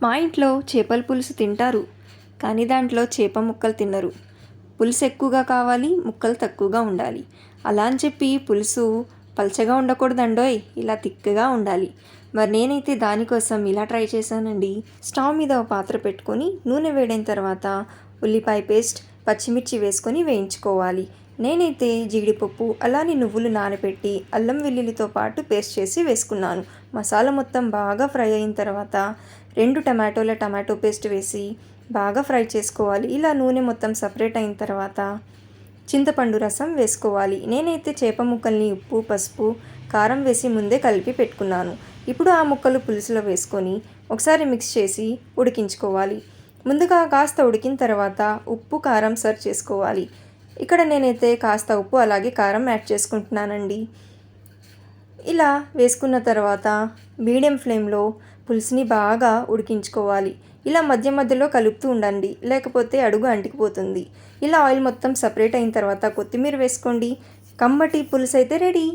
మా ఇంట్లో చేపల పులుసు తింటారు, కానీ దాంట్లో చేప ముక్కలు తినరు. పులుసు ఎక్కువగా కావాలి, ముక్కలు తక్కువగా ఉండాలి. అలా అని చెప్పి పులుసు పల్చగా ఉండకూడదండోయ్, ఇలా తిక్కగా ఉండాలి. మరి నేనైతే దానికోసం ఇలా ట్రై చేశానండి. స్టవ్ మీద ఒక పాత్ర పెట్టుకొని నూనె వేడైన తర్వాత ఉల్లిపాయ పేస్ట్, పచ్చిమిర్చి వేసుకొని వేయించుకోవాలి. నేనైతే జీడిపప్పు అలానే నువ్వులు నానబెట్టి అల్లం వెల్లుల్లితో పాటు పేస్ట్ చేసి వేసుకున్నాను. మసాలా మొత్తం బాగా ఫ్రై అయిన తర్వాత 2 టమాటో పేస్ట్ వేసి బాగా ఫ్రై చేసుకోవాలి. ఇలా నూనె మొత్తం సపరేట్ అయిన తర్వాత చింతపండు రసం వేసుకోవాలి. నేనైతే చేప ముక్కల్ని ఉప్పు, పసుపు, కారం వేసి ముందే కలిపి పెట్టుకున్నాను. ఇప్పుడు ఆ ముక్కలు పులుసులో వేసుకొని ఒకసారి మిక్స్ చేసి ఉడికించుకోవాలి. ముందుగా కాస్త ఉడికిన తర్వాత ఉప్పు, కారం సర్వ్ చేసుకోవాలి. ఇక్కడ నేనైతే కాస్త ఉప్పు అలాగే కారం యాడ్ చేసుకుంటున్నానండి. ఇలా వేసుకున్న తర్వాత మీడియం ఫ్లేమ్లో పులుసుని బాగా ఉడికించుకోవాలి. ఇలా మధ్య మధ్యలో కలుపుతూ ఉండండి, లేకపోతే అడుగు అంటికిపోతుంది. ఇలా ఆయిల్ మొత్తం సపరేట్ అయిన తర్వాత కొత్తిమీర వేసుకోండి. కమ్మటి పులుసు అయితే రెడీ.